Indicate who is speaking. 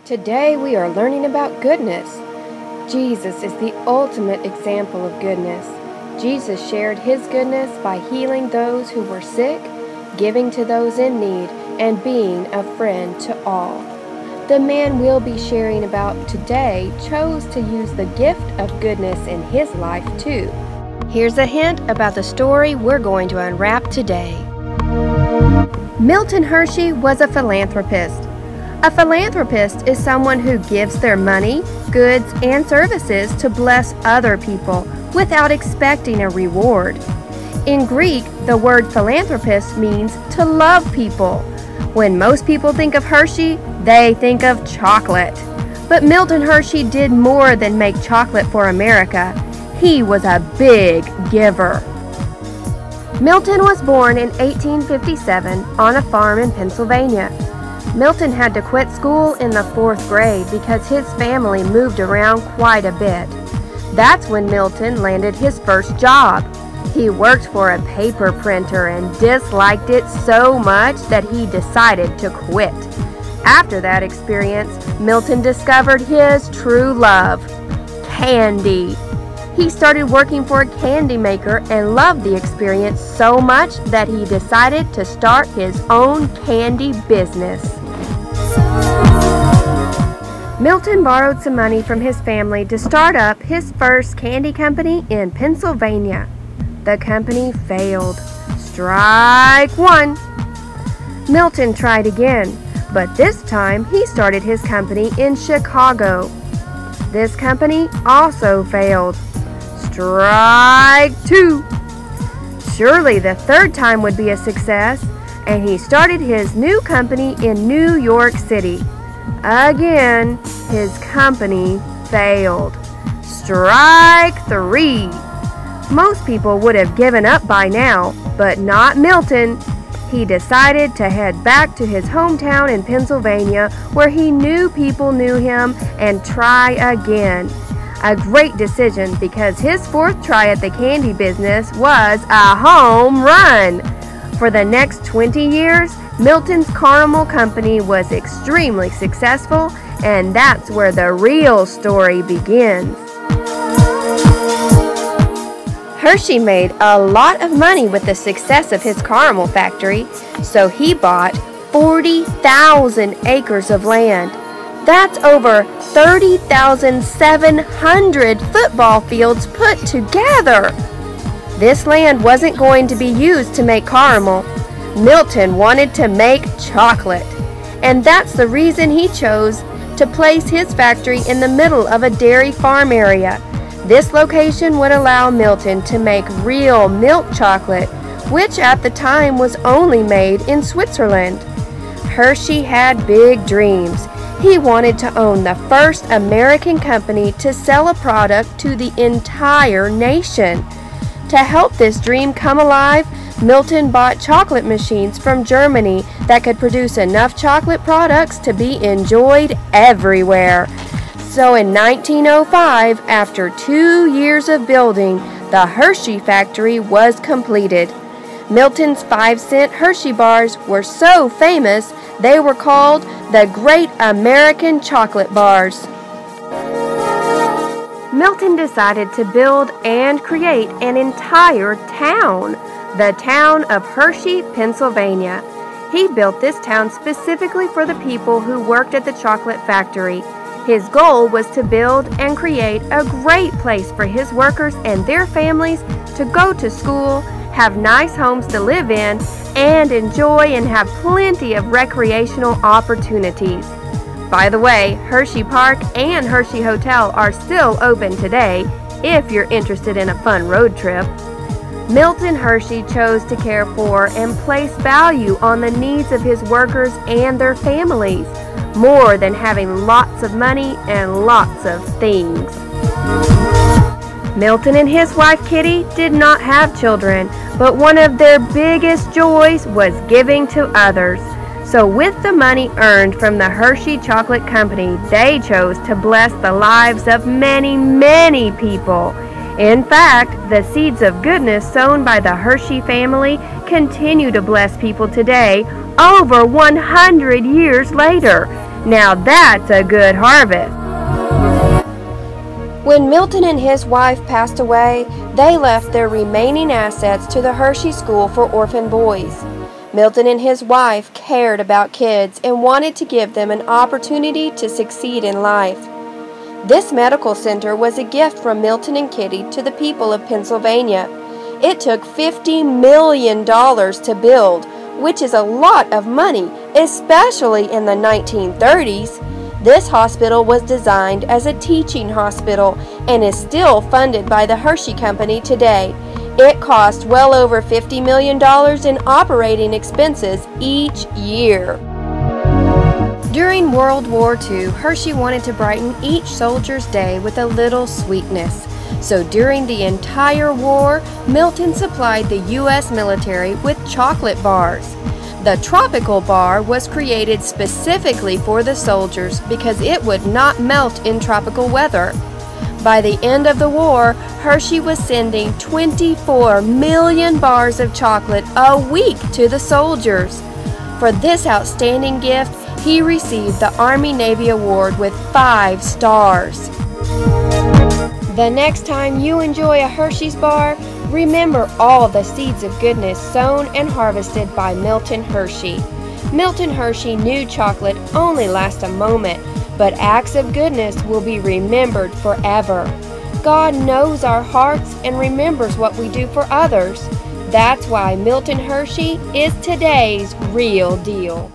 Speaker 1: Today we are learning about goodness. Jesus is the ultimate example of goodness. Jesus shared his goodness by healing those who were sick, giving to those in need, and being a friend to all. The man we'll be sharing about today chose to use the gift of goodness in his life too. Here's a hint about the story we're going to unwrap today. Milton Hershey was a philanthropist. A philanthropist is someone who gives their money, goods, and services to bless other people without expecting a reward. In Greek, the word philanthropist means to love people. When most people think of Hershey, they think of chocolate. But Milton Hershey did more than make chocolate for America. He was a big giver. Milton was born in 1857 on a farm in Pennsylvania. Milton had to quit school in the 4th grade because his family moved around quite a bit. That's when Milton landed his first job. He worked for a paper printer and disliked it so much that he decided to quit. After that experience, Milton discovered his true love, candy. He started working for a candy maker and loved the experience so much that he decided to start his own candy business. Milton borrowed some money from his family to start up his first candy company in Pennsylvania. The company failed. Strike one. Milton tried again, but this time he started his company in Chicago. This company also failed. Strike two. Surely the third time would be a success, and he started his new company in New York City. Again, his company failed. Strike three. Most people would have given up by now, but not Milton. He decided to head back to his hometown in Pennsylvania, where he knew people knew him, and try again. A great decision, because his 4th try at the candy business was a home run. For the next 20 years, Milton's caramel company was extremely successful, and that's where the real story begins. Hershey made a lot of money with the success of his caramel factory, so he bought 40,000 acres of land. That's over 30,700 football fields put together. This land wasn't going to be used to make caramel. Milton wanted to make chocolate, and that's the reason he chose to place his factory in the middle of a dairy farm area. This location would allow Milton to make real milk chocolate, which at the time was only made in Switzerland. Hershey had big dreams. He wanted to own the first American company to sell a product to the entire nation. To help this dream come alive, Milton bought chocolate machines from Germany that could produce enough chocolate products to be enjoyed everywhere. So in 1905, after 2 years of building, the Hershey factory was completed. Milton's 5-cent Hershey bars were so famous, they were called the Great American Chocolate Bars. Milton decided to build and create an entire town, the town of Hershey, Pennsylvania. He built this town specifically for the people who worked at the chocolate factory. His goal was to build and create a great place for his workers and their families to go to school, have nice homes to live in, and enjoy and have plenty of recreational opportunities. By the way, Hershey Park and Hershey Hotel are still open today if you're interested in a fun road trip. Milton Hershey chose to care for and place value on the needs of his workers and their families, more than having lots of money and lots of things. Milton and his wife Kitty did not have children, but one of their biggest joys was giving to others. So with the money earned from the Hershey Chocolate Company, they chose to bless the lives of many, many people. In fact, the seeds of goodness sown by the Hershey family continue to bless people today, over 100 years later. Now that's a good harvest. When Milton and his wife passed away, they left their remaining assets to the Hershey School for Orphan Boys. Milton and his wife cared about kids and wanted to give them an opportunity to succeed in life. This medical center was a gift from Milton and Kitty to the people of Pennsylvania. It took $50 million to build, which is a lot of money, especially in the 1930s. This hospital was designed as a teaching hospital and is still funded by the Hershey Company today. It cost well over $50 million in operating expenses each year. During World War II, Hershey wanted to brighten each soldier's day with a little sweetness. So during the entire war, Milton supplied the U.S. military with chocolate bars. The tropical bar was created specifically for the soldiers because it would not melt in tropical weather. By the end of the war, Hershey was sending 24 million bars of chocolate a week to the soldiers. For this outstanding gift, he received the Army-Navy Award with 5 stars. The next time you enjoy a Hershey's bar, remember all the seeds of goodness sown and harvested by Milton Hershey. Milton Hershey knew chocolate only lasts a moment, but acts of goodness will be remembered forever. God knows our hearts and remembers what we do for others. That's why Milton Hershey is today's real deal.